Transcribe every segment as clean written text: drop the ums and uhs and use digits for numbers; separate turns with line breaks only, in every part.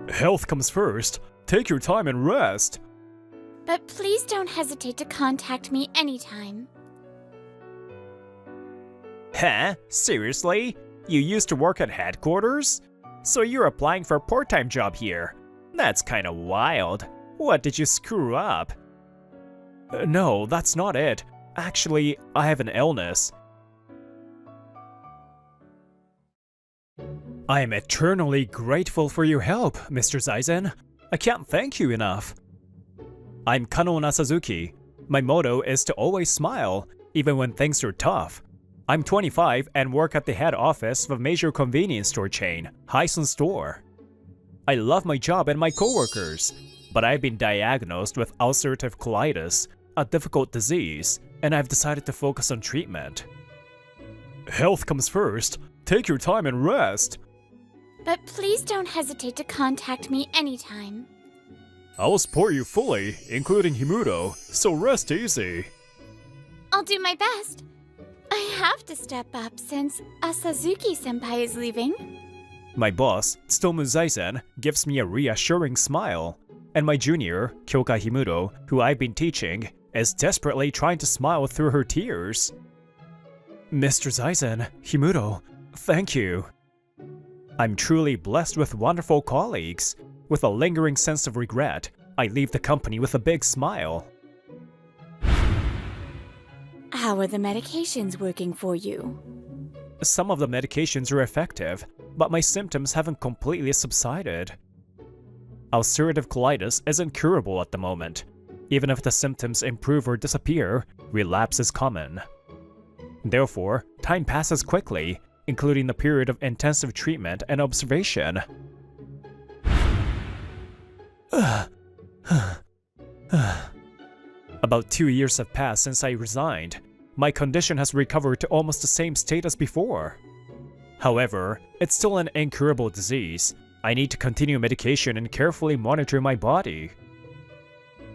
Health comes first. Take your time and rest.
But please don't hesitate to contact me anytime.
Huh? Seriously? You used to work at headquarters? So you're applying for a part-time job here? That's kinda wild. What did you screw up? No, that's not it. Actually, I have an illness. I am eternally grateful for your help, Mr. Zaizen. I can't thank you enough. I'm Kanona Suzuki. My motto is to always smile, even when things are tough. I'm 25 and work at the head office of a major convenience store chain, Hyson Store. I love my job and my coworkers, but I've been diagnosed with ulcerative colitis, a difficult disease, and I've decided to focus on treatment. Health comes first. Take your time and rest.
But please don't hesitate to contact me anytime.
I'll support you fully, including Himuro, so rest easy.
I'll do my best. I have to step up since Asazuki-senpai is leaving.
My boss, Tsutomu Zaizen, gives me a reassuring smile, and my junior, Kyoka Himuro, who I've been teaching, is desperately trying to smile through her tears. Mr. Zaizen, Himuro, thank you. I'm truly blessed with wonderful colleagues. With a lingering sense of regret, I leave the company with a big smile.
How are the medications working for you?
Some of the medications are effective, but my symptoms haven't completely subsided. Ulcerative colitis isn't curable at the moment. Even if the symptoms improve or disappear, relapse is common. Therefore, time passes quickly, including the period of intensive treatment and observation. About 2 years have passed since I resigned. My condition has recovered to almost the same state as before. However, it's still an incurable disease. I need to continue medication and carefully monitor my body.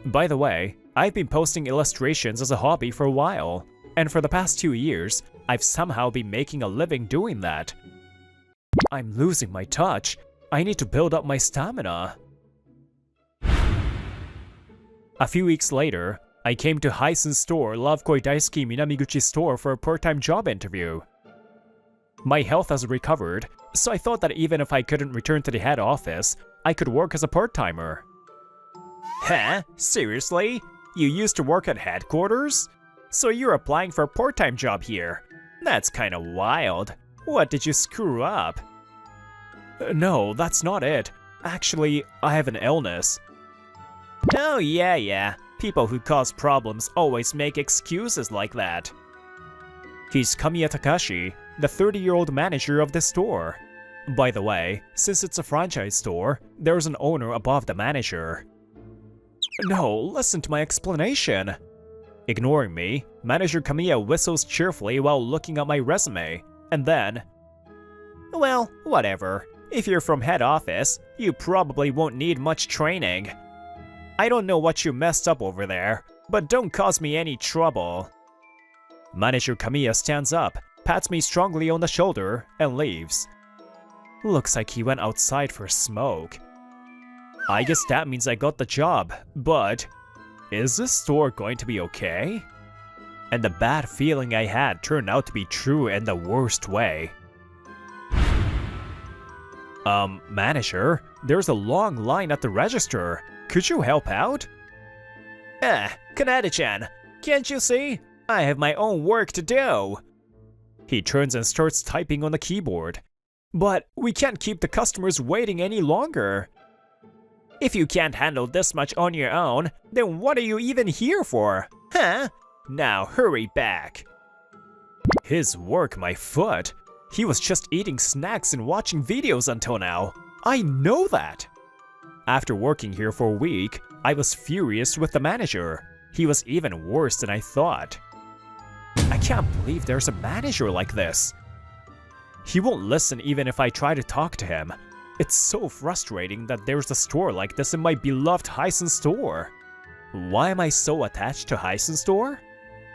By the way, I've been posting illustrations as a hobby for a while, and for the past 2 years, I've somehow been making a living doing that. I'm losing my touch. I need to build up my stamina. A few weeks later, I came to Hyson Store Lovekoi Daisuki Minamiguchi store for a part-time job interview. My health has recovered, so I thought that even if I couldn't return to the head office, I could work as a part-timer. Huh? Seriously? You used to work at headquarters? So you're applying for a part-time job here? That's kinda wild. What did you screw up? No, that's not it. Actually, I have an illness. Oh yeah. People who cause problems always make excuses like that. He's Kamiya Takashi, the 30-year-old manager of the store. By the way, since it's a franchise store, there's an owner above the manager. No, listen to my explanation. Ignoring me, Manager Kamiya whistles cheerfully while looking at my resume, and then... Well, whatever. If you're from head office, you probably won't need much training. I don't know what you messed up over there, but don't cause me any trouble. Manager Kamiya stands up, pats me strongly on the shoulder, and leaves. Looks like he went outside for a smoke. I guess that means I got the job, but... is this store going to be okay? And the bad feeling I had turned out to be true in the worst way. Manager, there's a long line at the register. Could you help out? Kaneda-chan, can't you see? I have my own work to do. He turns and starts typing on the keyboard. But we can't keep the customers waiting any longer. If you can't handle this much on your own, then what are you even here for? Huh? Now hurry back. His work, my foot. He was just eating snacks and watching videos until now. I know that. After working here for a week, I was furious with the manager. He was even worse than I thought. I can't believe there's a manager like this. He won't listen even if I try to talk to him. It's so frustrating that there's a store like this in my beloved Hyson store. Why am I so attached to Hyson store?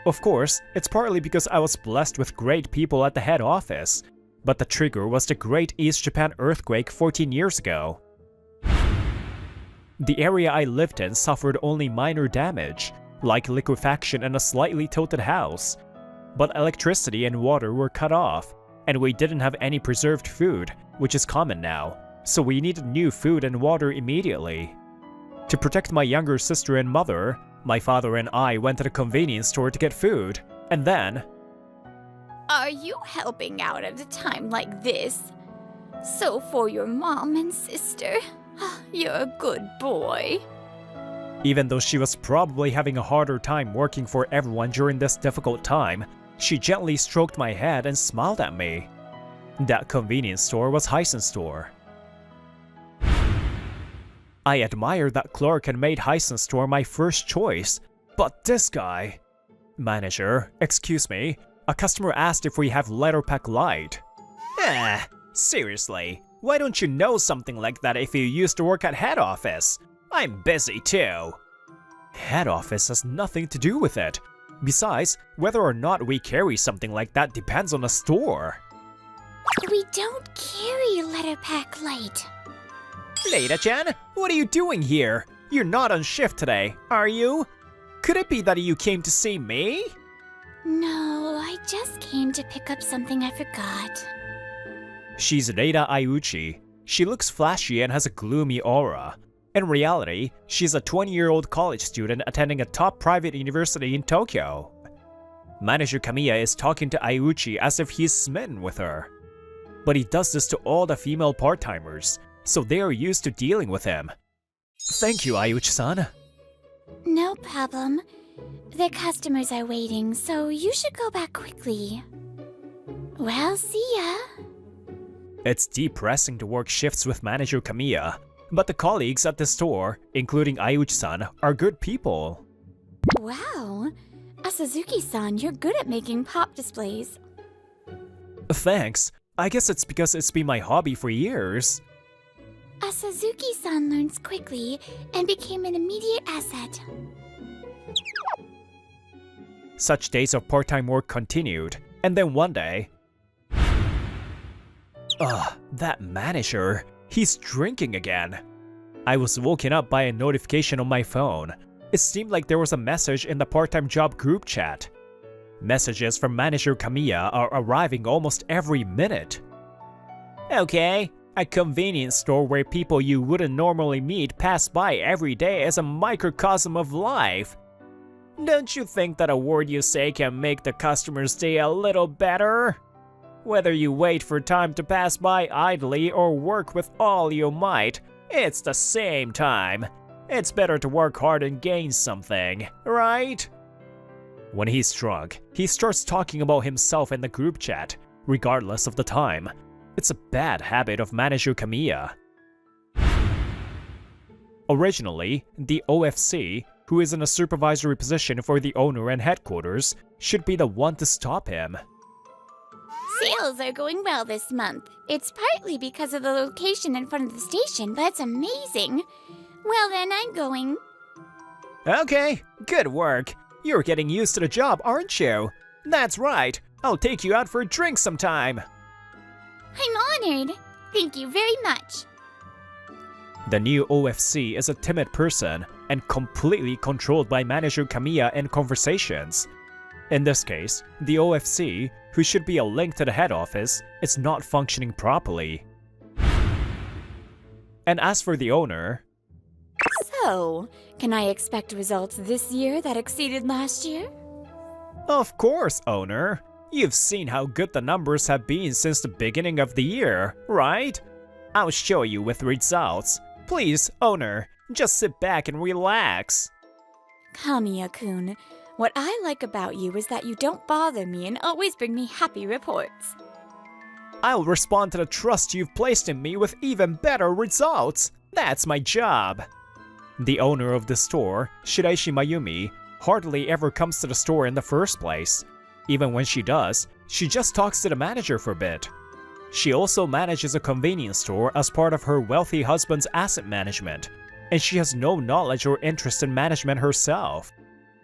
Of course, it's partly because I was blessed with great people at the head office, but the trigger was the Great East Japan earthquake 14 years ago. The area I lived in suffered only minor damage, like liquefaction and a slightly tilted house. But electricity and water were cut off, and we didn't have any preserved food, which is common now, so we needed new food and water immediately. To protect my younger sister and mother, my father and I went to the convenience store to get food, and then…
Are you helping out at a time like this? So for your mom and sister, you're a good boy.
Even though she was probably having a harder time working for everyone during this difficult time, she gently stroked my head and smiled at me. That convenience store was Hyson Store. I admired that clerk and made Hyson Store my first choice, but this guy… Manager, excuse me, a customer asked if we have letter pack light. Seriously, why don't you know something like that if you used to work at head office? I'm busy too. Head office has nothing to do with it. Besides, whether or not we carry something like that depends on the store.
We don't carry letter pack light.
Leida-chan, what are you doing here? You're not on shift today, are you? Could it be that you came to see me?
No, I just came to pick up something I forgot.
She's Reida Ayuchi. She looks flashy and has a gloomy aura. In reality, she's a 20-year-old college student attending a top private university in Tokyo. Manager Kamiya is talking to Ayuchi as if he's smitten with her. But he does this to all the female part-timers, so they are used to dealing with him. Thank you, Ayuchi-san.
No problem. The customers are waiting, so you should go back quickly. Well, see ya.
It's depressing to work shifts with Manager Kamiya, but the colleagues at the store, including Ayuchi-san, are good people.
Wow. Asazuki-san, you're good at making pop displays.
Thanks. I guess it's because it's been my hobby for years.
Asazuki-san learns quickly and became an immediate asset.
Such days of part-time work continued, and then one day… that manager. He's drinking again. I was woken up by a notification on my phone. It seemed like there was a message in the part-time job group chat. Messages from Manager Kamiya are arriving almost every minute. Okay, a convenience store where people you wouldn't normally meet pass by every day is a microcosm of life. Don't you think that a word you say can make the customer's day a little better? Whether you wait for time to pass by idly or work with all your might, it's the same time. It's better to work hard and gain something, right? When he's drunk, he starts talking about himself in the group chat, regardless of the time. It's a bad habit of Manager Kamiya. Originally, the OFC, who is in a supervisory position for the owner and headquarters, should be the one to stop him.
Sales are going well this month. It's partly because of the location in front of the station, but it's amazing. Well then, I'm going.
Okay, good work. You're getting used to the job, aren't you? That's right. I'll take you out for a drink sometime.
I'm honored. Thank you very much.
The new OFC is a timid person and completely controlled by Manager Kamiya in conversations. In this case, the OFC, who should be a link to the head office, is not functioning properly. And as for the owner…
So, can I expect results this year that exceeded last year?
Of course, owner. You've seen how good the numbers have been since the beginning of the year, right? I'll show you with results. Please, owner, just sit back and relax.
Kamiya-kun, what I like about you is that you don't bother me and always bring me happy reports.
I'll respond to the trust you've placed in me with even better results. That's my job. The owner of the store, Shiraishi Mayumi, hardly ever comes to the store in the first place. Even when she does, she just talks to the manager for a bit. She also manages a convenience store as part of her wealthy husband's asset management, and she has no knowledge or interest in management herself.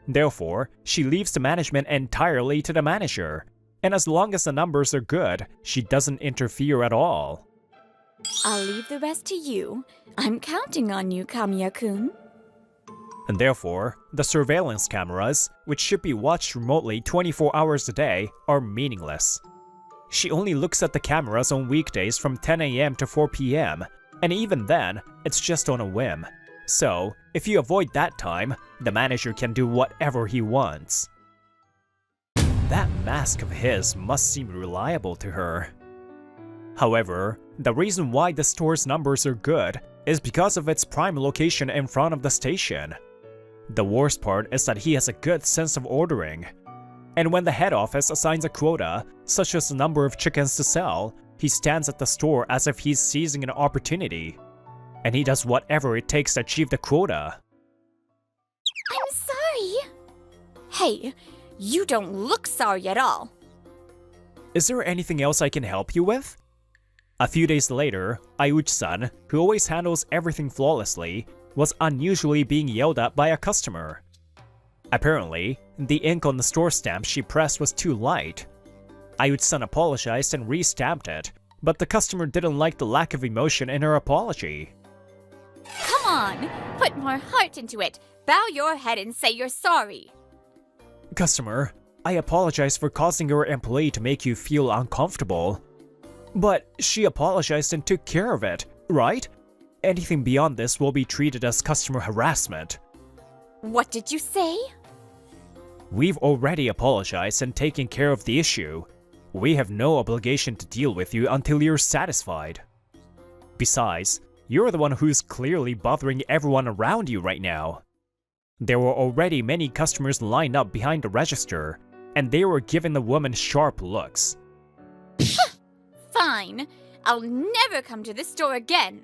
Therefore, she leaves the management entirely to the manager, and as long as the numbers are good, she doesn't interfere at all.
I'll leave the rest to you. I'm counting on you, Kamiya-kun.
And therefore, the surveillance cameras, which should be watched remotely 24 hours a day, are meaningless. She only looks at the cameras on weekdays from 10 AM to 4 PM, and even then, it's just on a whim. So, if you avoid that time, the manager can do whatever he wants. That mask of his must seem reliable to her. However, the reason why the store's numbers are good is because of its prime location in front of the station. The worst part is that he has a good sense of ordering. And when the head office assigns a quota, such as the number of chickens to sell, he stands at the store as if he's seizing an opportunity. And he does whatever it takes to achieve the quota.
I'm sorry. Hey, you don't look sorry at all.
Is there anything else I can help you with? A few days later, Ayuchi-san, who always handles everything flawlessly, was unusually being yelled at by a customer. Apparently, the ink on the store stamp she pressed was too light. Ayuchi-san apologized and re-stamped it, but the customer didn't like the lack of emotion in her apology.
Come on, put more heart into it. Bow your head and say you're sorry.
Customer, I apologize for causing your employee to make you feel uncomfortable. But she apologized and took care of it, right? Anything beyond this will be treated as customer harassment.
What did you say?
We've already apologized and taken care of the issue. We have no obligation to deal with you until you're satisfied. Besides, you're the one who's clearly bothering everyone around you right now. There were already many customers lined up behind the register, and they were giving the woman sharp looks.
Fine. I'll never come to this store again.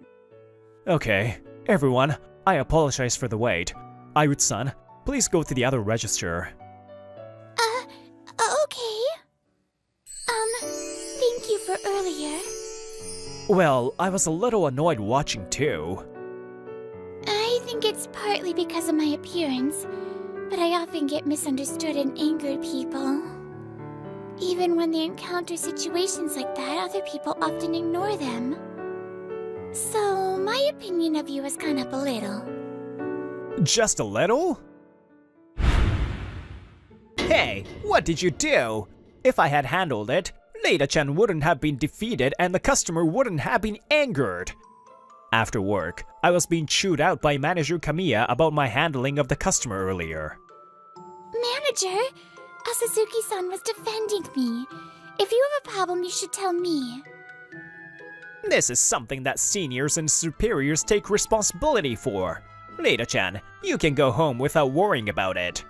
Okay, everyone, I apologize for the wait. Ayuchi-san, please go to the other register.
Okay. Thank you for earlier.
Well, I was a little annoyed watching too.
I think it's partly because of my appearance, but I often get misunderstood and angered people. Even when they encounter situations like that, other people often ignore them. So, my opinion of you has gone up a little.
Just a little? Hey, what did you do? If I had handled it, Leida-chan wouldn't have been defeated and the customer wouldn't have been angered. After work, I was being chewed out by Manager Kamiya about my handling of the customer earlier.
Manager, Asazuki-san was defending me. If you have a problem, you should tell me.
This is something that seniors and superiors take responsibility for. Leida-chan, you can go home without worrying about it.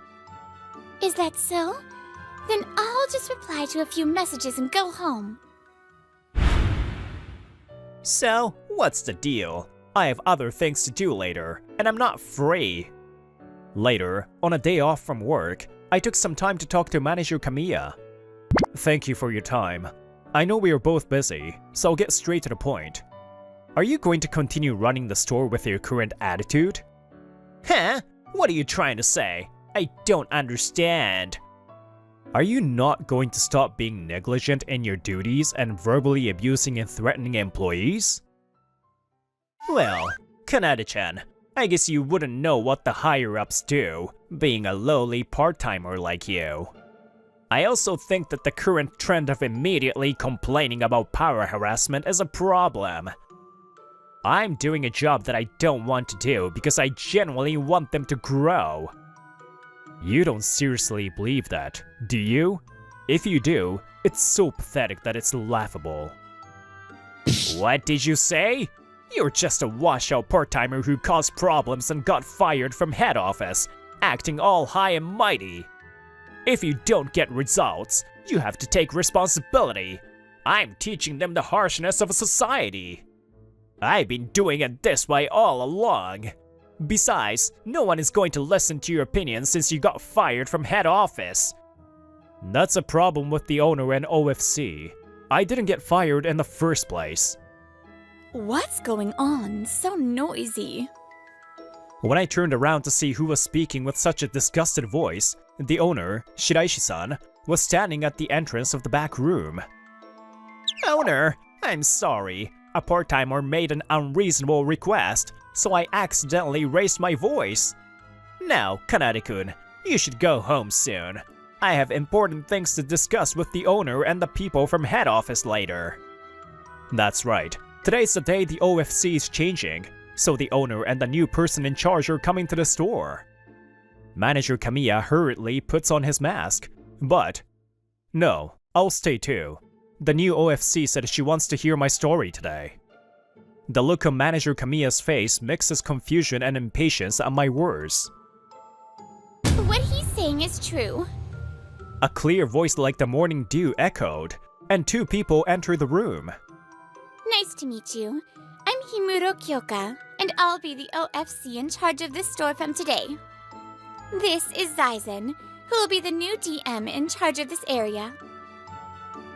Is that so? Then I'll just reply to a few messages and go home.
So, what's the deal? I have other things to do later, and I'm not free. Later, on a day off from work, I took some time to talk to Manager Kamiya. Thank you for your time. I know we are both busy, so I'll get straight to the point. Are you going to continue running the store with your current attitude? Huh? What are you trying to say? I don't understand. Are you not going to stop being negligent in your duties and verbally abusing and threatening employees? Well, Kanade-chan, I guess you wouldn't know what the higher-ups do, being a lowly part-timer like you. I also think that the current trend of immediately complaining about power harassment is a problem. I'm doing a job that I don't want to do because I genuinely want them to grow. You don't seriously believe that, do you? If you do, it's so pathetic that it's laughable. What did you say? You're just a washout part-timer who caused problems and got fired from head office, acting all high and mighty. If you don't get results, you have to take responsibility. I'm teaching them the harshness of a society. I've been doing it this way all along. Besides, no one is going to listen to your opinion since you got fired from head office. That's a problem with the owner and OFC. I didn't get fired in the first place.
What's going on? So noisy.
When I turned around to see who was speaking with such a disgusted voice, the owner, Shiraishi-san, was standing at the entrance of the back room. Owner, I'm sorry. a part-timer made an unreasonable request, so I accidentally raised my voice. Now, Kanade-kun, you should go home soon. I have important things to discuss with the owner and the people from head office later. That's right. Today's the day the OFC is changing, so the owner and the new person in charge are coming to the store. Manager Kamiya hurriedly puts on his mask, but no, I'll stay too. The new OFC said she wants to hear my story today. The look on Manager Kamiya's face mixes confusion and impatience at my words.
What he's saying is true.
A clear voice like the morning dew echoed, and two people enter the room.
Nice to meet you. I'm Himuro Kyoka, and I'll be the OFC in charge of this store from today. This is Zaizen, who will be the new DM in charge of this area.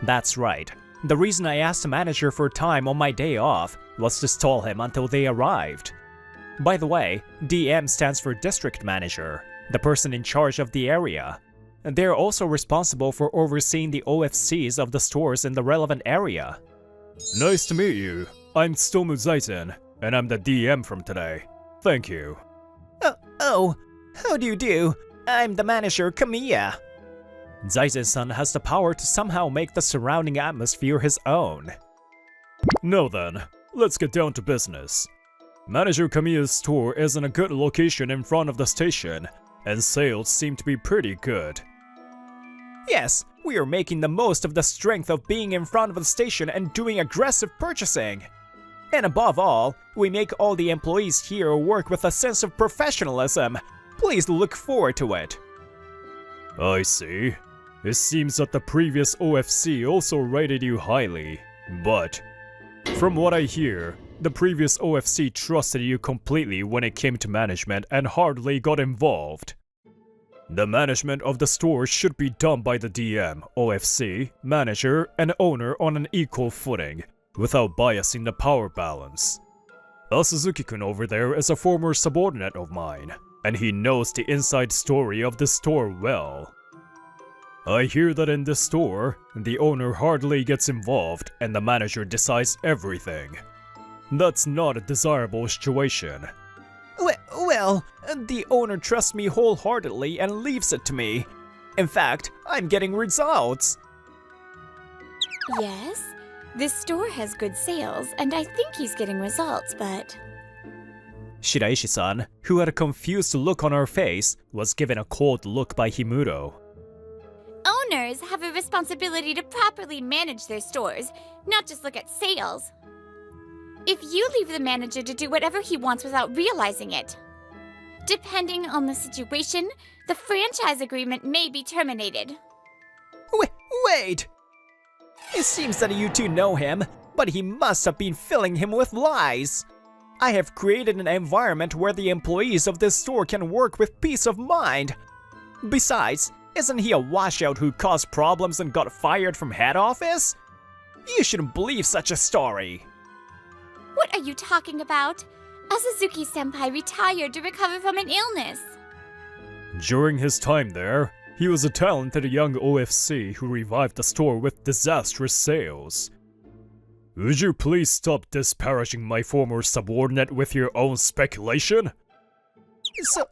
That's right. The reason I asked the manager for time on my day off was to stall him until they arrived. By the way, DM stands for District Manager, the person in charge of the area. They're also responsible for overseeing the OFCs of the stores in the relevant area. Nice to meet you. I'm Tsutomu Zaizen, and I'm the DM from today. Thank you. How do you do? I'm the manager, Kamiya. Zaizen-san has the power to somehow make the surrounding atmosphere his own. Now then, let's get down to business. Manager Kamiya's store is in a good location in front of the station, and sales seem to be pretty good. Yes, we are making the most of the strength of being in front of the station and doing aggressive purchasing. And above all, we make all the employees here work with a sense of professionalism. Please look forward to it. I see. It seems that the previous OFC also rated you highly, but from what I hear, the previous OFC trusted you completely when it came to management and hardly got involved. The management of the store should be done by the DM, OFC, manager, and owner on an equal footing, without biasing the power balance. Suzuki-kun over there is a former subordinate of mine, and he knows the inside story of the store well. I hear that in this store, the owner hardly gets involved and the manager decides everything. That's not a desirable situation. Well, the owner trusts me wholeheartedly and leaves it to me. In fact, I'm getting results.
Yes, this store has good sales, and I think he's getting results, but...
Shiraishi-san, who had a confused look on her face, was given a cold look by Himuro.
Owners have a responsibility to properly manage their stores, not just look at sales. If you leave the manager to do whatever he wants without realizing it, depending on the situation, the franchise agreement may be terminated.
Wait! It seems that you two know him, but he must have been filling him with lies. I have created an environment where the employees of this store can work with peace of mind. Besides, isn't he a washout who caused problems and got fired from head office? You shouldn't believe such a story.
What are you talking about? Suzuki-senpai retired to recover from an illness.
During his time there, he was a talented young OFC who revived the store with disastrous sales. Would you please stop disparaging my former subordinate with your own speculation?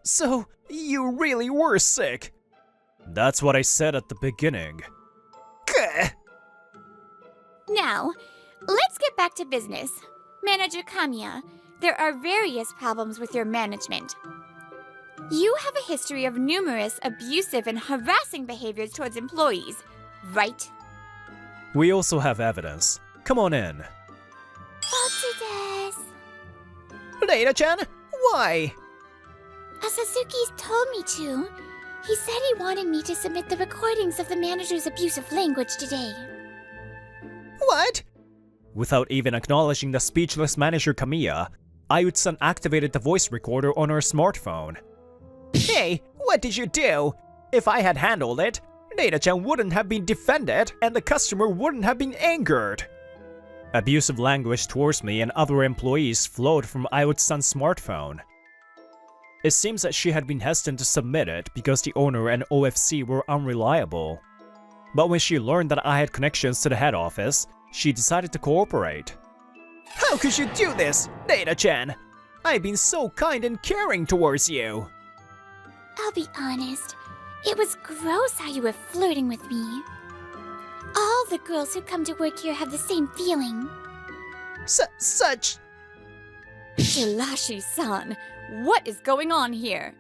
So you really were sick? That's what I said at the beginning.
Now, let's get back to business. Manager Kamiya, there are various problems with your management. You have a history of numerous abusive and harassing behaviors towards employees, right?
We also have evidence. Come on in. Reina-chan, why?
Suzuki's told me to. He said he wanted me to submit the recordings of the manager's abusive language today.
What? Without even acknowledging the speechless manager Kamiya, Ayutsu-san activated the voice recorder on her smartphone. Hey, what did you do? If I had handled it, Reina-chan wouldn't have been defended and the customer wouldn't have been angered. Abusive language towards me and other employees flowed from Ayutsu-san's smartphone. It seems that she had been hesitant to submit it because the owner and OFC were unreliable. But when she learned that I had connections to the head office, she decided to cooperate. How could you do this, Data-chan? I've been so kind and caring towards you.
I'll be honest. It was gross how you were flirting with me. All the girls who come to work here have the same feeling.
Such...
Shirashi-san, what is going on here?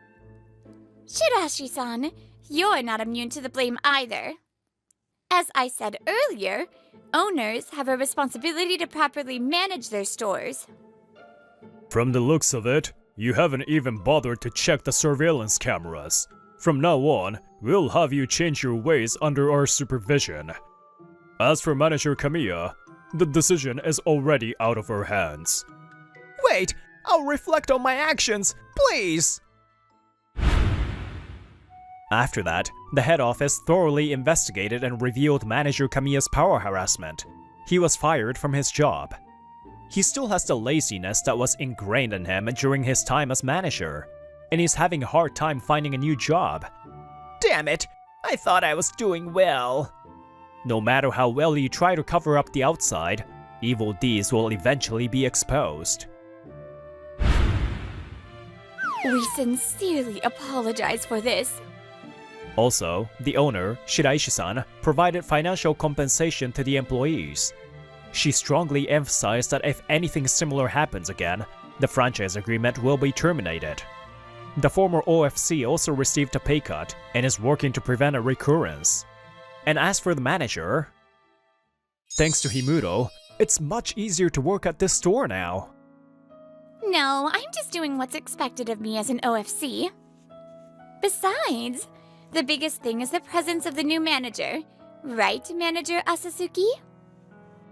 Shirashi-san, you're not immune to the blame either. As I said earlier, owners have a responsibility to properly manage their stores.
From the looks of it, you haven't even bothered to check the surveillance cameras. From now on, we'll have you change your ways under our supervision. As for Manager Kamiya, the decision is already out of our hands. Wait! I'll reflect on my actions, please! After that, the head office thoroughly investigated and revealed Manager Kamiya's power harassment. He was fired from his job. He still has the laziness that was ingrained in him during his time as manager, and he's having a hard time finding a new job. Damn it! I thought I was doing well. No matter how well you try to cover up the outside, evil deeds will eventually be exposed.
We sincerely apologize for this.
Also, the owner, Shiraishi-san, provided financial compensation to the employees. She strongly emphasized that if anything similar happens again, the franchise agreement will be terminated. The former OFC also received a pay cut and is working to prevent a recurrence. And as for the manager, thanks to Himuro, it's much easier to work at this store now.
No, I'm just doing what's expected of me as an OFC. Besides, the biggest thing is the presence of the new manager. Right, Manager Asasuki?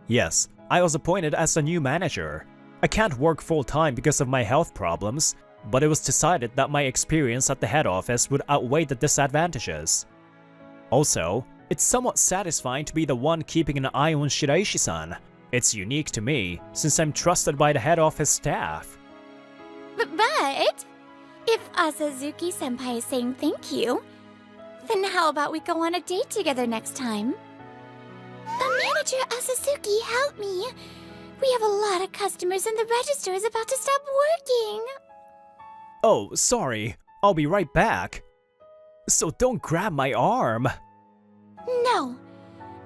Yes, I was appointed as the new manager. I can't work full-time because of my health problems, but it was decided that my experience at the head office would outweigh the disadvantages. Also, it's somewhat satisfying to be the one keeping an eye on Shiraishi-san. It's unique to me, since I'm trusted by the head office staff.
But if Asazuki-senpai is saying thank you, then how about we go on a date together next time? Manager Asazuki, help me! We have a lot of customers and the register is about to stop working!
Oh, sorry. I'll be right back. So don't grab my arm.
No,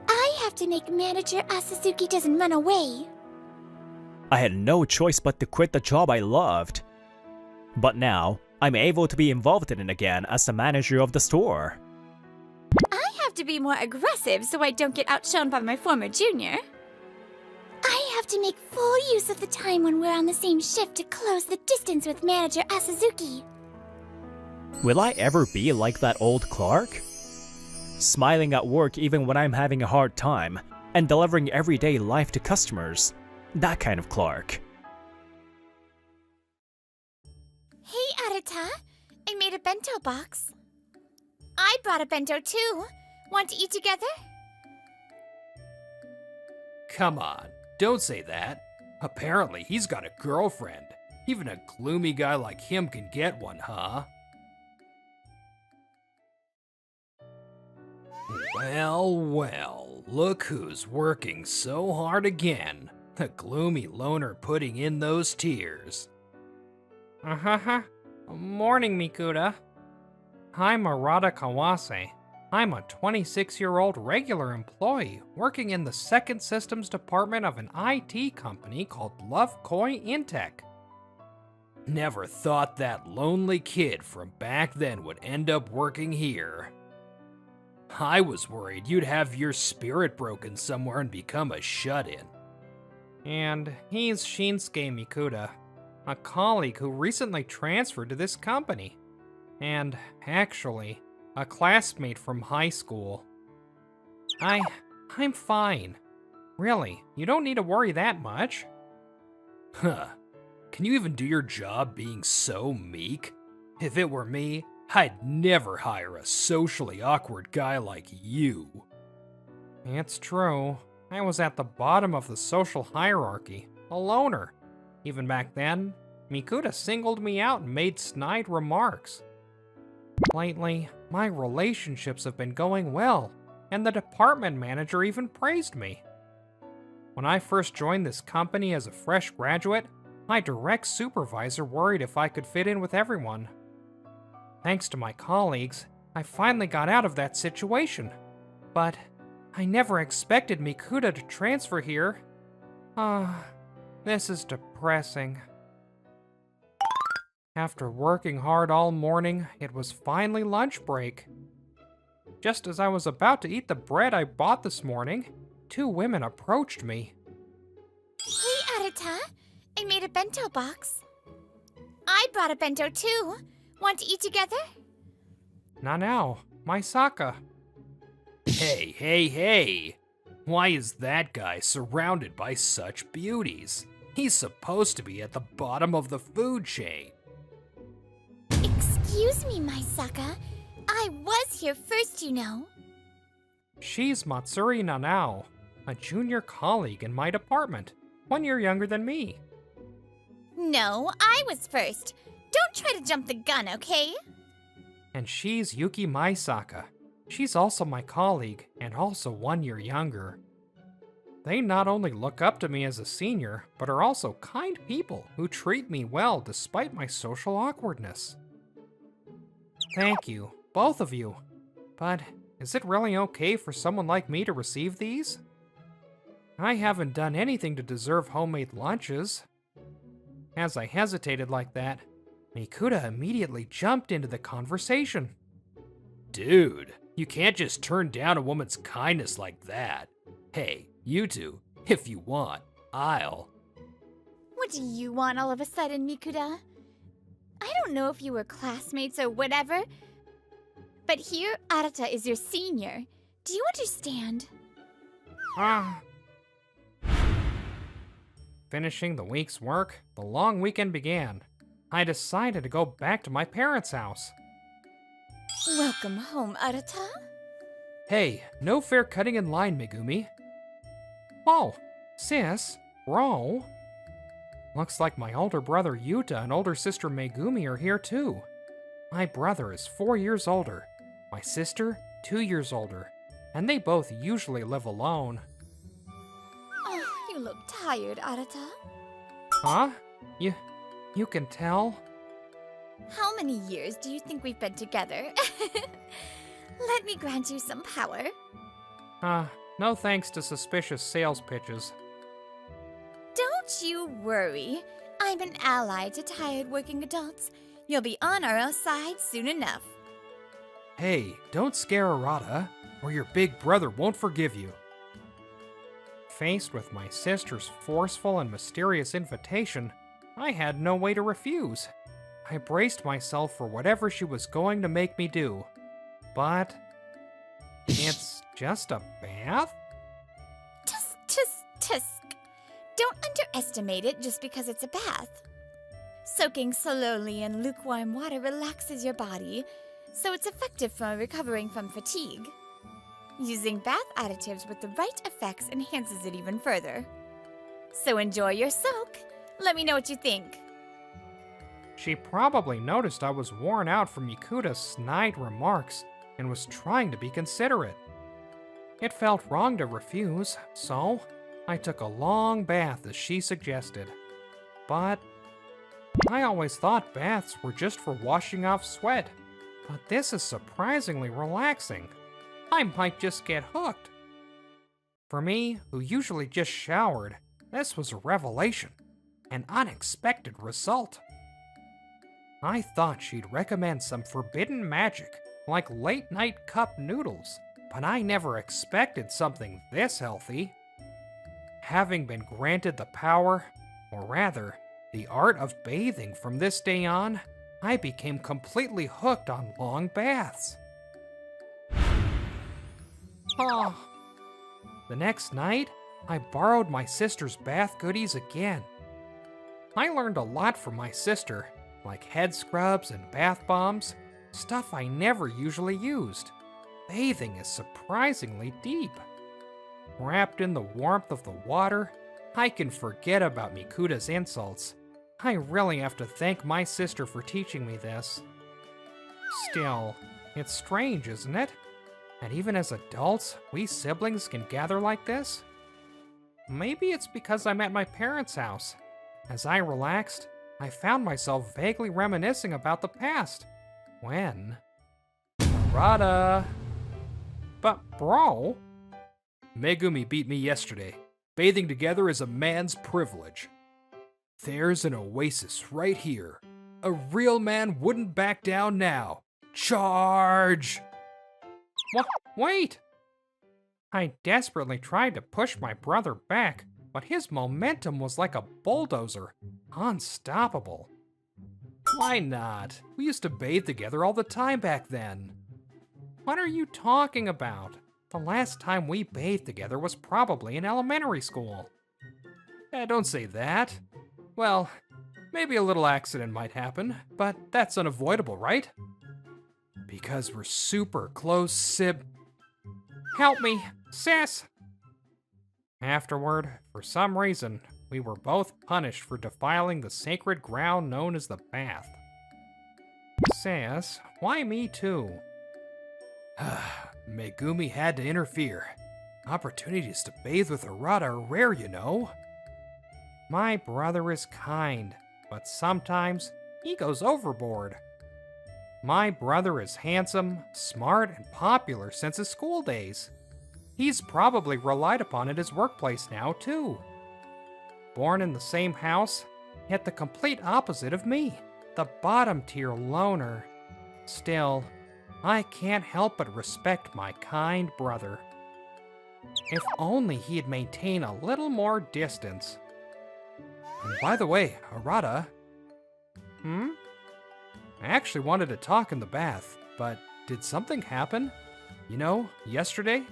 I have to make Manager Asazuki doesn't run away.
I had no choice but to quit the job I loved. But now, I'm able to be involved in it again as the manager of the store.
I have to be more aggressive so I don't get outshone by my former junior. I have to make full use of the time when we're on the same shift to close the distance with Manager Asazuki.
Will I ever be like that old Clark? Smiling at work even when I'm having a hard time, and delivering everyday life to customers. That kind of Clark.
Hey, Arata. I made a bento box. I brought a bento too. Want to eat together?
Come on, don't say that. Apparently he's got a girlfriend. Even a gloomy guy like him can get one, huh? Well, well, look who's working so hard again. The gloomy loner putting in those tears.
Morning, Mikuta. I'm Arata Kawase. I'm a 26-year-old regular employee working in the second systems department of an IT company called Love Koi Intech.
Never thought that lonely kid from back then would end up working here. I was worried you'd have your spirit broken somewhere and become a shut-in.
And he's Shinsuke Mikuta, a colleague who recently transferred to this company. And, actually, a classmate from high school. I'm fine. Really, you don't need to worry that much.
Huh. Can you even do your job being so meek? If it were me, I'd never hire a socially awkward guy like you.
It's true. I was at the bottom of the social hierarchy, a loner. Even back then, Mikuta singled me out and made snide remarks. Lately, my relationships have been going well, and the department manager even praised me. When I first joined this company as a fresh graduate, my direct supervisor worried if I could fit in with everyone. Thanks to my colleagues, I finally got out of that situation. But I never expected Mikuta to transfer here. This is depressing. After working hard all morning, it was finally lunch break. Just as I was about to eat the bread I bought this morning, 2 women approached me.
Hey, Arata. I made a bento box. I brought a bento too. Want to eat together?
Nanao, Maisaka.
Hey! Why is that guy surrounded by such beauties? He's supposed to be at the bottom of the food chain.
Excuse me, Maisaka. I was here first, you know.
She's Matsuri Nanao, a junior colleague in my department, 1 year younger than me.
No, I was first. Don't try to jump the gun, okay?
And she's Yuki Maisaka. She's also my colleague, and also 1 year younger. They not only look up to me as a senior, but are also kind people who treat me well despite my social awkwardness. Thank you, both of you. But is it really okay for someone like me to receive these? I haven't done anything to deserve homemade lunches. As I hesitated like that, Mikuta immediately jumped into the conversation.
Dude, you can't just turn down a woman's kindness like that. Hey, you two, if you want, I'll.
What do you want all of a sudden, Mikuta? I don't know if you were classmates or whatever, but here Arata is your senior. Do you understand?
Finishing the week's work, the long weekend began. I decided to go back to my parents' house.
Welcome home, Arata.
Hey, no fair cutting in line, Megumi. Oh, sis, bro. Looks like my older brother Yuta and older sister Megumi are here too. My brother is 4 years older, my sister 2 years older, and they both usually live alone.
Oh, you look tired, Arata.
Huh? You can tell?
How many years do you think we've been together? Let me grant you some power.
No thanks to suspicious sales pitches.
Don't you worry. I'm an ally to tired working adults. You'll be on our side soon enough.
Hey, don't scare Arata, or your big brother won't forgive you. Faced with my sister's forceful and mysterious invitation, I had no way to refuse. I braced myself for whatever she was going to make me do. But it's just a bath?
Tusk. Don't underestimate it just because it's a bath. Soaking slowly in lukewarm water relaxes your body, so it's effective for recovering from fatigue. Using bath additives with the right effects enhances it even further. So enjoy your soak. Let me know what you think.
She probably noticed I was worn out from Mikuta's snide remarks and was trying to be considerate. It felt wrong to refuse, so I took a long bath as she suggested. But I always thought baths were just for washing off sweat, but this is surprisingly relaxing. I might just get hooked. For me, who usually just showered, this was a revelation, an unexpected result. I thought she'd recommend some forbidden magic, like late-night cup noodles, but I never expected something this healthy. Having been granted the power, or rather, the art of bathing from this day on, I became completely hooked on long baths. Oh. The next night, I borrowed my sister's bath goodies again. I learned a lot from my sister, like head scrubs and bath bombs, stuff I never usually used. Bathing is surprisingly deep. Wrapped in the warmth of the water, I can forget about Mikuta's insults. I really have to thank my sister for teaching me this. Still, it's strange, isn't it? And even as adults, we siblings can gather like this? Maybe it's because I'm at my parents' house. As I relaxed, I found myself vaguely reminiscing about the past. When? Rada! But, bro,
Megumi beat me yesterday. Bathing together is a man's privilege. There's an oasis right here. A real man wouldn't back down now. Charge!
wait! I desperately tried to push my brother back, but his momentum was like a bulldozer. Unstoppable.
Why not? We used to bathe together all the time back then.
What are you talking about? The last time we bathed together was probably in elementary school.
Don't say that. Well, maybe a little accident might happen, but that's unavoidable, right? Because we're super close
Help me, sis! Afterward, for some reason, we were both punished for defiling the sacred ground known as the bath. Sis, why me too?
Megumi had to interfere. Opportunities to bathe with Arata are rare, you know.
My brother is kind, but sometimes he goes overboard. My brother is handsome, smart, and popular since his school days. He's probably relied upon at his workplace now, too. Born in the same house, yet the complete opposite of me, the bottom-tier loner. Still, I can't help but respect my kind brother. If only he'd maintain a little more distance.
And by the way, Arata,
Hmm?
I actually wanted to talk in the bath, but did something happen? You know, yesterday,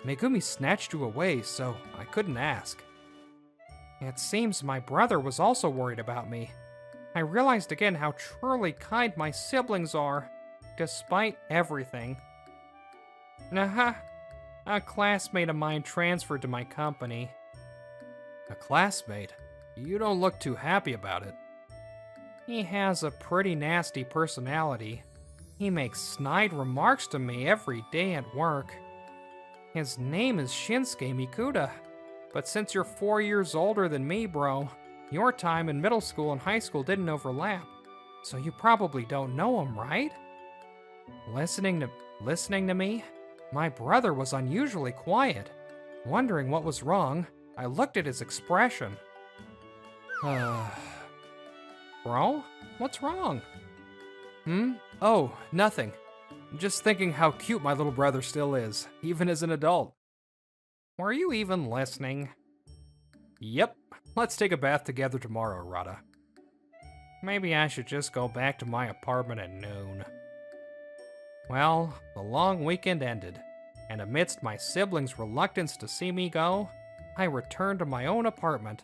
Megumi snatched you away, so I couldn't ask.
It seems my brother was also worried about me. I realized again how truly kind my siblings are, despite everything. A classmate of mine transferred to my company.
A classmate? You don't look too happy about it.
He has a pretty nasty personality. He makes snide remarks to me every day at work. His name is Shinsuke Mikuta, but since you're 4 years older than me, bro, your time in middle school and high school didn't overlap, so you probably don't know him, right? Listening to me, my brother was unusually quiet. Wondering what was wrong, I looked at his expression. Bro, what's wrong?
Oh, nothing. Just thinking how cute my little brother still is, even as an adult.
Were you even listening?
Yep. Let's take a bath together tomorrow, Rada.
Maybe I should just go back to my apartment at noon. Well, the long weekend ended, and amidst my siblings' reluctance to see me go, I returned to my own apartment.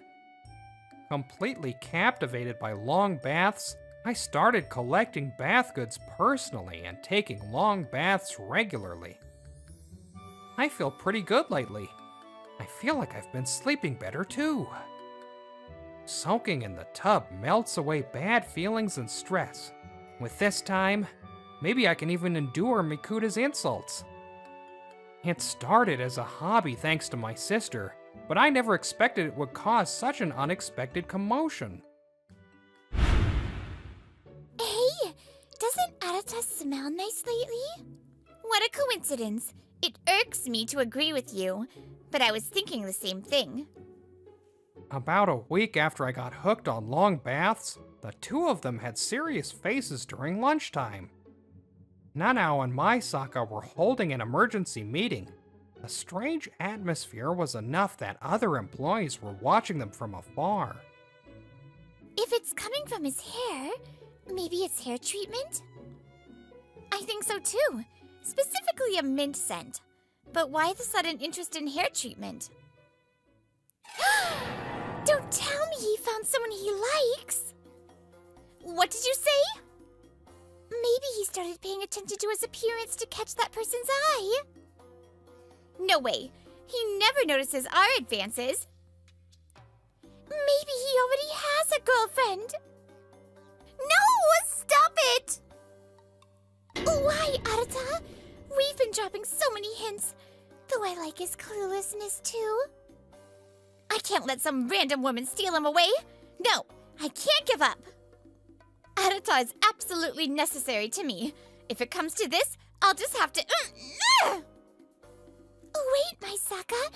Completely captivated by long baths, I started collecting bath goods personally and taking long baths regularly. I feel pretty good lately. I feel like I've been sleeping better too. Soaking in the tub melts away bad feelings and stress. With this time, maybe I can even endure Mikuta's insults. It started as a hobby thanks to my sister, but I never expected it would cause such an unexpected commotion.
Hey, doesn't Arata smell nice lately? What a coincidence. It irks me to agree with you, but I was thinking the same thing.
About a week after I got hooked on long baths, the two of them had serious faces during lunchtime. Nanao and Maisaka were holding an emergency meeting. The strange atmosphere was enough that other employees were watching them from afar.
If it's coming from his hair, maybe it's hair treatment? I think so too. Specifically a mint scent. But why the sudden interest in hair treatment? Don't tell me he found someone he likes! What did you say? Maybe he started paying attention to his appearance to catch that person's eye. No way. He never notices our advances. Maybe he already has a girlfriend. No! Stop it! Why, Arata? We've been dropping so many hints, though I like his cluelessness too. I can't let some random woman steal him away. No, I can't give up.
Arata is absolutely necessary to me. If it comes to this, I'll just have to.
Wait, Misaka.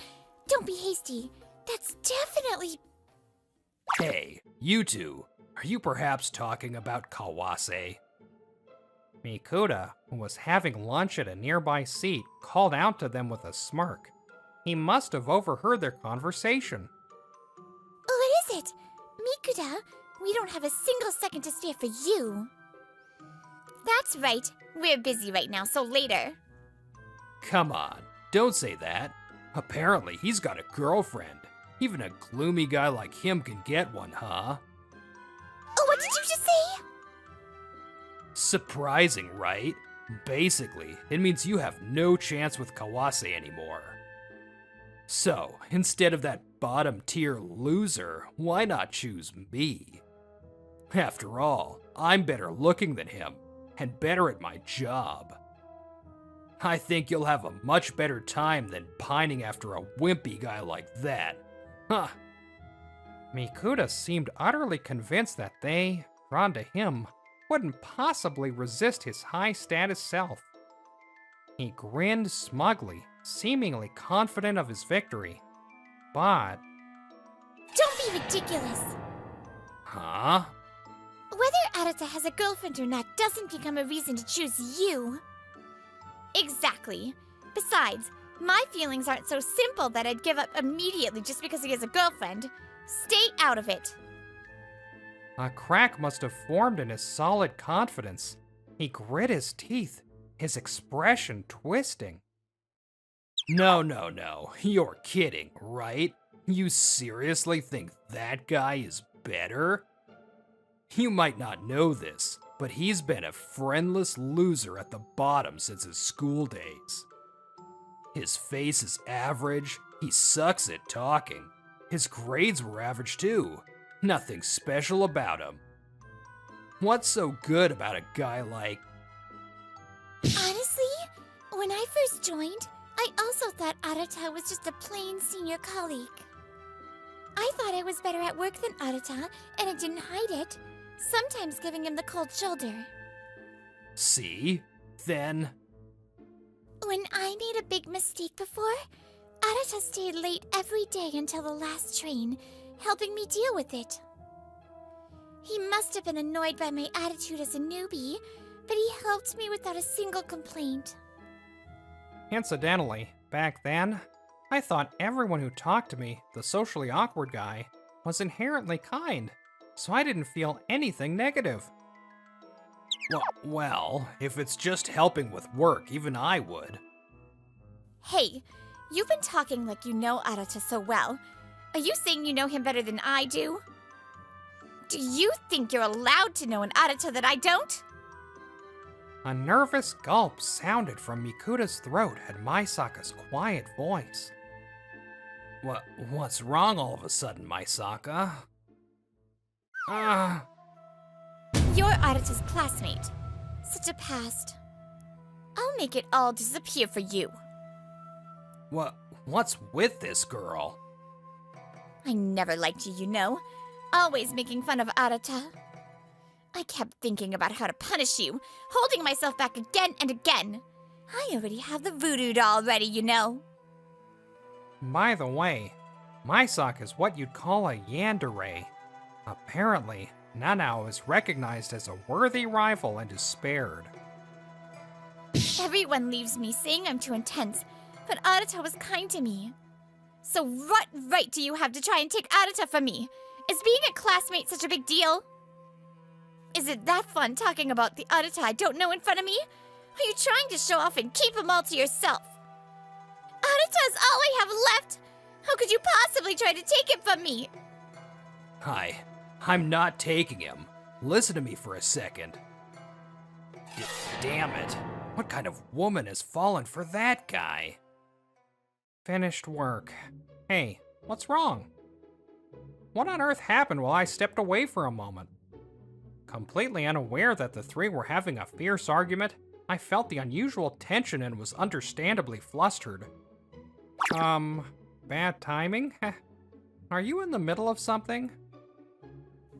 Don't be hasty. That's definitely.
Hey, you two. Are you perhaps talking about Kawase?
Mikuta, who was having lunch at a nearby seat, called out to them with a smirk. He must have overheard their conversation.
What is it? Mikuta, we don't have a single second to spare for you.
That's right. We're busy right now, so later.
Come on, don't say that. Apparently he's got a girlfriend. Even a gloomy guy like him can get one, huh?
Oh, what did you just say?
Surprising, right? Basically, it means you have no chance with Kawase anymore. So, instead of that bottom-tier loser, why not choose me? After all, I'm better looking than him, and better at my job. I think you'll have a much better time than pining after a wimpy guy like that. Huh.
Mikuta seemed utterly convinced that they, drawn to him, wouldn't possibly resist his high-status self. He grinned smugly, seemingly confident of his victory. But
Don't be ridiculous.
Huh?
Whether Arata has a girlfriend or not doesn't become a reason to choose you.
Exactly. Besides, my feelings aren't so simple that I'd give up immediately just because he has a girlfriend. Stay out of it.
a crack must have formed in his solid confidence. He grit his teeth, his expression twisting.
No, you're kidding, right? You seriously think that guy is better? You might not know this, but he's been a friendless loser at the bottom since his school days. His face is average, he sucks at talking. His grades were average too. Nothing special about him. What's so good about a guy like...
Honestly, when I first joined, I also thought Arata was just a plain senior colleague. I thought I was better at work than Arata, and I didn't hide it, sometimes giving him the cold shoulder.
See? Then...
When I made a big mistake before, Arata stayed late every day until the last train, helping me deal with it. He must have been annoyed by my attitude as a newbie, but he helped me without a single complaint.
Incidentally, back then, I thought everyone who talked to me, the socially awkward guy, was inherently kind, so I didn't feel anything negative.
Well, if it's just helping with work, even I would.
Hey, you've been talking like you know Arata so well. Are you saying you know him better than I do? Do you think you're allowed to know an Arata that I don't?
A nervous gulp sounded from Mikuta's throat at Misaka's quiet voice.
What's wrong all of a sudden, Misaka?
You're Arata's classmate. Such a past. I'll make it all disappear for you.
What's with this girl?
I never liked you, you know. Always making fun of Arata. I kept thinking about how to punish you, holding myself back again and again. I already have the voodoo doll ready, you know.
By the way, Misaka is what you'd call a yandere. Apparently, Nanao is recognized as a worthy rival and is spared.
Everyone leaves me saying I'm too intense, but Arata was kind to me. So what right do you have to try and take Arata from me? Is being a classmate such a big deal? Is it that fun talking about the Arata I don't know in front of me? Are you trying to show off and keep them all to yourself? Arata's all I have left! How could you possibly try to take it from me?
I'm not taking him. Listen to me for a second. Damn it. What kind of woman has fallen for that guy?
Finished work. Hey, what's wrong? What on earth happened while I stepped away for a moment? Completely unaware that the three were having a fierce argument, I felt the unusual tension and was understandably flustered. Bad timing? Are you in the middle of something?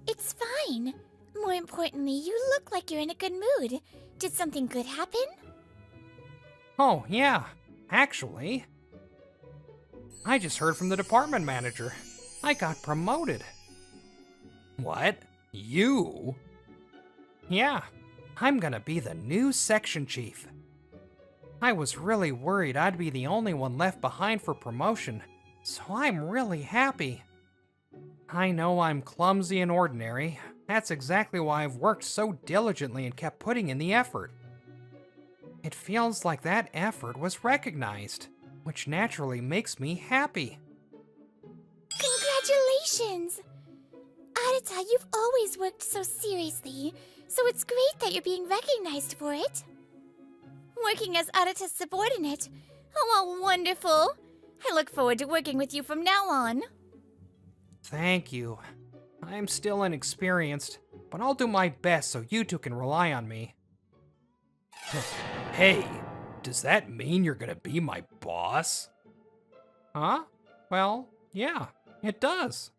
It's fine. More importantly, you look like you're in a good mood. Did something good happen?
Oh, yeah. Actually, I just heard from the department manager. I got promoted.
What? You?
Yeah, I'm gonna be the new section chief. I was really worried I'd be the only one left behind for promotion, so I'm really happy. I know I'm clumsy and ordinary. That's exactly why I've worked so diligently and kept putting in the effort. It feels like that effort was recognized, which naturally makes me happy.
Congratulations! Arata, you've always worked so seriously, so it's great that you're being recognized for it.
Working as Arata's subordinate. Oh, how wonderful. I look forward to working with you from now on.
Thank you. I'm still inexperienced, but I'll do my best so you two can rely on me.
Hey, does that mean you're gonna be my boss?
Huh? Well, yeah, it does.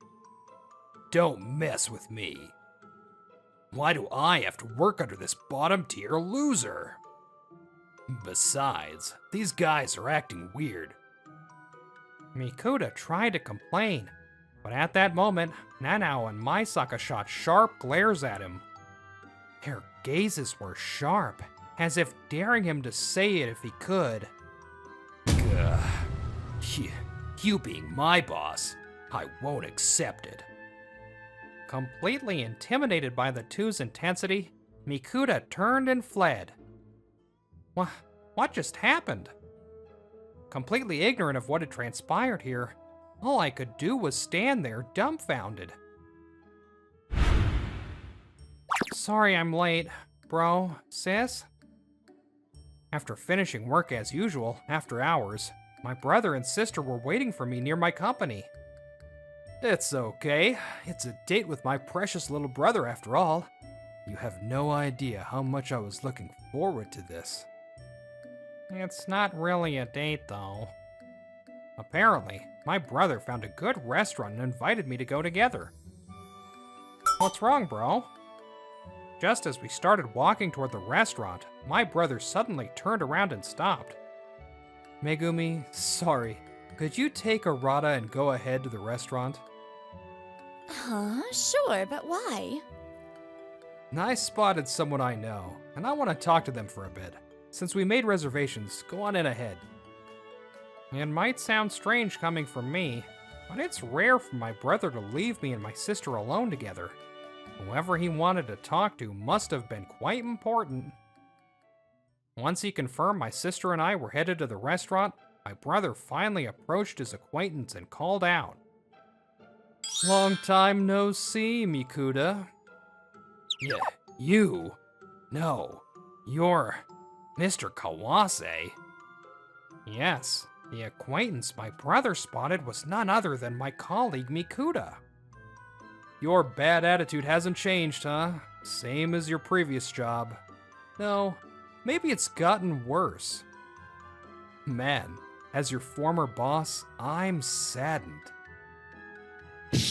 Don't mess with me. Why do I have to work under this bottom-tier loser? Besides, these guys are acting weird.
Mikuta tried to complain, but at that moment, Nanao and Maisaka shot sharp glares at him. Their gazes were sharp, as if daring him to say it if he could.
Gah. You being my boss, I won't accept it.
Completely intimidated by the two's intensity, Mikuta turned and fled. What just happened? Completely ignorant of what had transpired here, all I could do was stand there dumbfounded. Sorry I'm late, bro, sis. After finishing work as usual, after hours, my brother and sister were waiting for me near my company.
It's okay. It's a date with my precious little brother after all. You have no idea how much I was looking forward to this.
It's not really a date, though. Apparently, my brother found a good restaurant and invited me to go together. What's wrong, bro? Just as we started walking toward the restaurant, my brother suddenly turned around and stopped. Megumi, sorry. Could you take Arata and go ahead to the restaurant?
Sure, but why?
I spotted someone I know, and I want to talk to them for a bit. Since we made reservations, go on in ahead. It might sound strange coming from me, but it's rare for my brother to leave me and my sister alone together. Whoever he wanted to talk to must have been quite important. Once he confirmed my sister and I were headed to the restaurant, my brother finally approached his acquaintance and called out. Long time no see, Mikuta.
Yeah, you? No, you're Mr. Kawase.
Yes, the acquaintance my brother spotted was none other than my colleague Mikuta. Your bad attitude hasn't changed, huh? Same as your previous job. No, maybe it's gotten worse. Man, as your former boss, I'm saddened.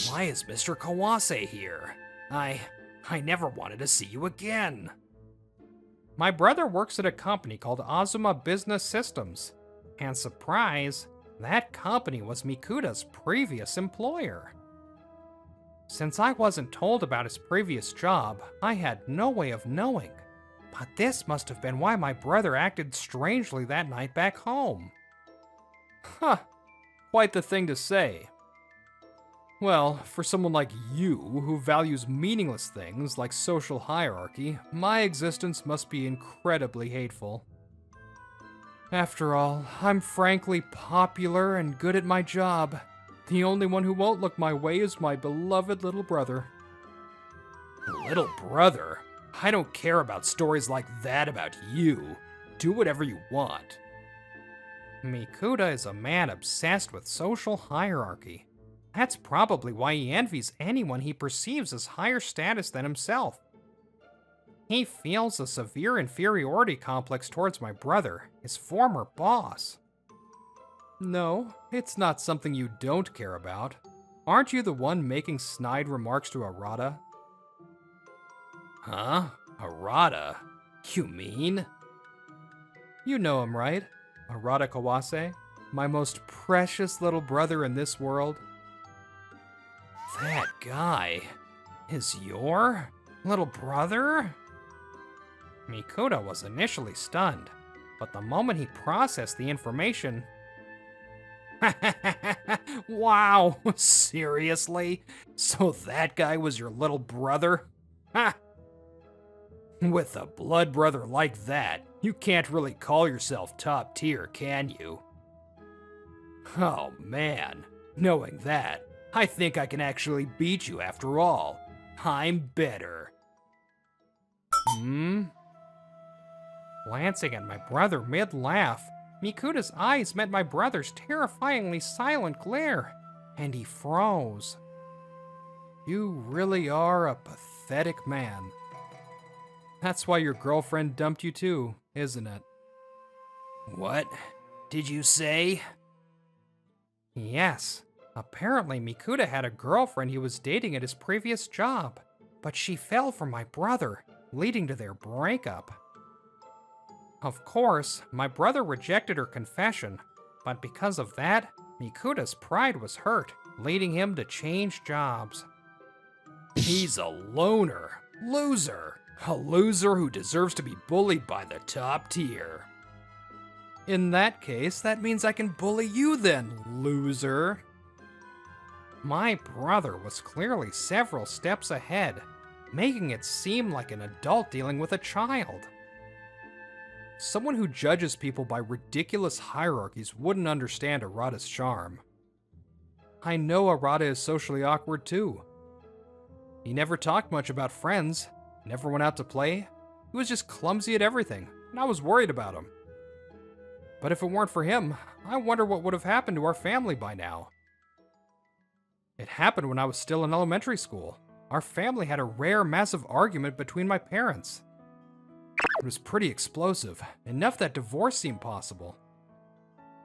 Why is Mr. Kawase here? I never wanted to see you again.
My brother works at a company called Azuma Business Systems. And surprise, that company was Mikuta's previous employer. Since I wasn't told about his previous job, I had no way of knowing. But this must have been why my brother acted strangely that night back home. Huh, quite the thing to say. Well, for someone like you, who values meaningless things like social hierarchy, my existence must be incredibly hateful. After all, I'm frankly popular and good at my job. The only one who won't look my way is my beloved little brother.
Little brother? I don't care about stories like that about you. Do whatever you want.
Mikuta is a man obsessed with social hierarchy. That's probably why he envies anyone he perceives as higher status than himself. He feels a severe inferiority complex towards my brother, his former boss. No, it's not something you don't care about. aren't you the one making snide remarks to Arata?
Huh? Arata? You mean?
You know him, right? Arata Kawase, my most precious little brother in this world.
That guy is your little brother?
Mikuta was initially stunned, but the moment he processed the information...
Wow, seriously? So that guy was your little brother? Ha! With a blood brother like that, you can't really call yourself top tier, can you? Oh man, knowing that, I think I can actually beat you after all. I'm better.
Glancing at my brother mid-laugh, Mikuta's eyes met my brother's terrifyingly silent glare, and he froze. You really are a pathetic man. That's why your girlfriend dumped you too, isn't it?
What did you say?
Yes. Apparently Mikuta had a girlfriend he was dating at his previous job, but she fell for my brother, leading to their breakup. Of course, my brother rejected her confession, but because of that, Mikuta's pride was hurt, leading him to change jobs.
He's a loner. Loser. A loser who deserves to be bullied by the top tier.
In that case, that means I can bully you then, loser. My brother was clearly several steps ahead, making it seem like an adult dealing with a child. Someone who judges people by ridiculous hierarchies wouldn't understand Arata's charm. I know Arata is socially awkward too. He never talked much about friends, never went out to play. He was just clumsy at everything, and I was worried about him. But if it weren't for him, I wonder what would have happened to our family by now. It happened when I was still in elementary school. Our family had a rare, massive argument between my parents. It was pretty explosive, enough that divorce seemed possible.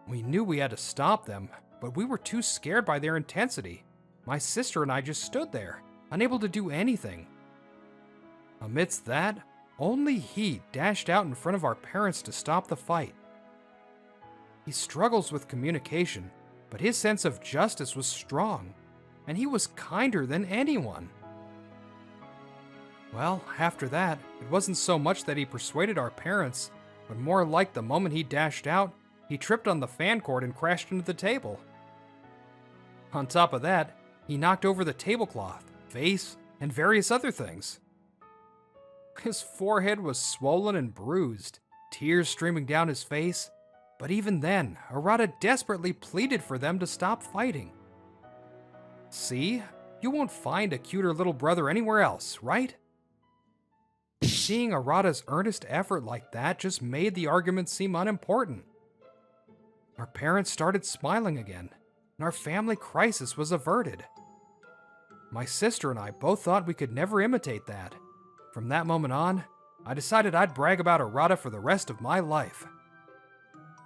We knew we had to stop them, but we were too scared by their intensity. My sister and I just stood there, unable to do anything. Amidst that, only he dashed out in front of our parents to stop the fight. He struggles with communication, but his sense of justice was strong, and he was kinder than anyone. Well, after that, it wasn't so much that he persuaded our parents, but more like the moment he dashed out, he tripped on the fan cord and crashed into the table. On top of that, he knocked over the tablecloth, vase, and various other things. His forehead was swollen and bruised, tears streaming down his face, but even then, Arata desperately pleaded for them to stop fighting. See? You won't find a cuter little brother anywhere else, right? Seeing Arata's earnest effort like that just made the argument seem unimportant. Our parents started smiling again, and our family crisis was averted. My sister and I both thought we could never imitate that. From that moment on, I decided I'd brag about Arata for the rest of my life.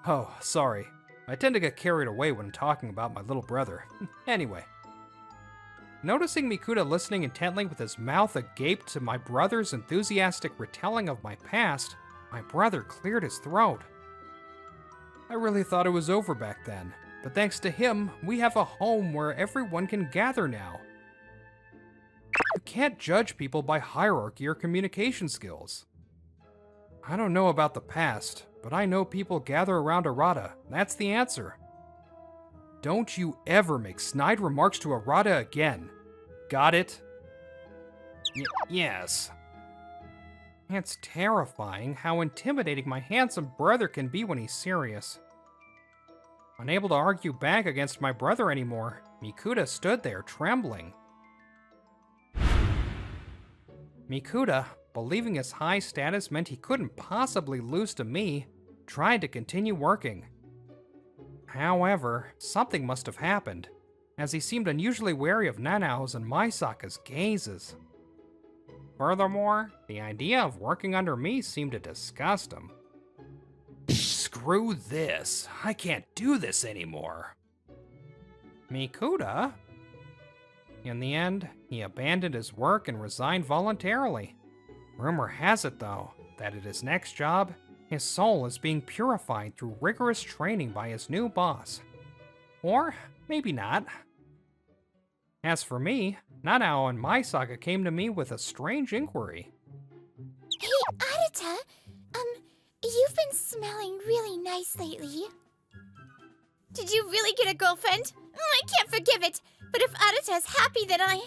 Oh, sorry. I tend to get carried away when talking about my little brother. Anyway. Noticing Mikuta listening intently with his mouth agape to my brother's enthusiastic retelling of my past, my brother cleared his throat. I really thought it was over back then, but thanks to him, we have a home where everyone can gather now. You can't judge people by hierarchy or communication skills. I don't know about the past, but I know people gather around Arata. That's the answer. Don't you ever make snide remarks to Arata again. Got it?
Yes.
It's terrifying how intimidating my handsome brother can be when he's serious. Unable to argue back against my brother anymore, Mikuta stood there trembling. Mikuta, believing his high status meant he couldn't possibly lose to me, tried to continue working. However, something must have happened, as he seemed unusually wary of Nanao's and Maisaka's gazes. Furthermore, the idea of working under me seemed to disgust him.
Screw this. I can't do this anymore.
Mikuta? In the end, he abandoned his work and resigned voluntarily. Rumor has it, though, that at his next job, his soul is being purified through rigorous training by his new boss. Or maybe not. As for me, Nanao and my saga came to me with a strange inquiry.
Hey, Arata, you've been smelling really nice lately.
Did you really get a girlfriend? I can't forgive it. But if Arata is happy, then I...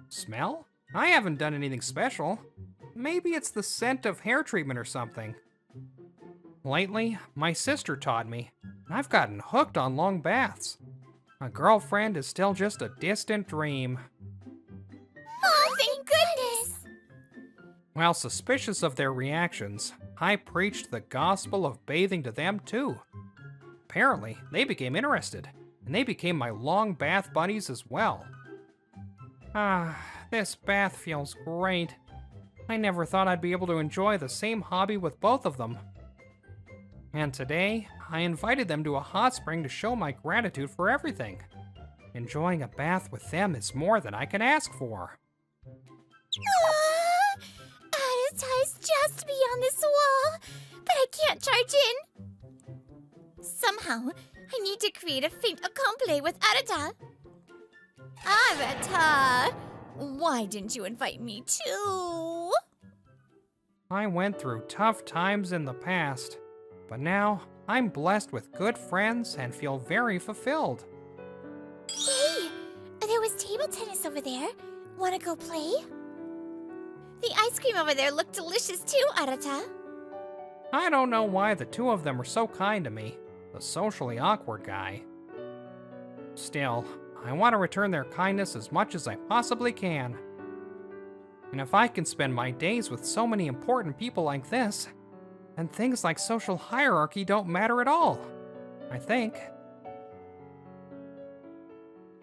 Smell? I haven't done anything special. Maybe it's the scent of hair treatment or something. Lately, my sister taught me, and I've gotten hooked on long baths. A girlfriend is still just a distant dream.
Oh, thank goodness!
While suspicious of their reactions, I preached the gospel of bathing to them too. Apparently, they became interested, and they became my long bath buddies as well. Ah, this bath feels great. I never thought I'd be able to enjoy the same hobby with both of them. And today, I invited them to a hot spring to show my gratitude for everything. Enjoying a bath with them is more than I can ask for.
Arata's just beyond this wall, but I can't charge in.
Somehow, I need to create a fait accompli with Arata. Arata! Why didn't you invite me too?
I went through tough times in the past, but now I'm blessed with good friends and feel very fulfilled.
Hey, there was table tennis over there. Wanna go play?
The ice cream over there looked delicious too, Arata.
I don't know why the two of them are so kind to me, the socially awkward guy. Still, I want to return their kindness as much as I possibly can. And if I can spend my days with so many important people like this, then things like social hierarchy don't matter at all. I think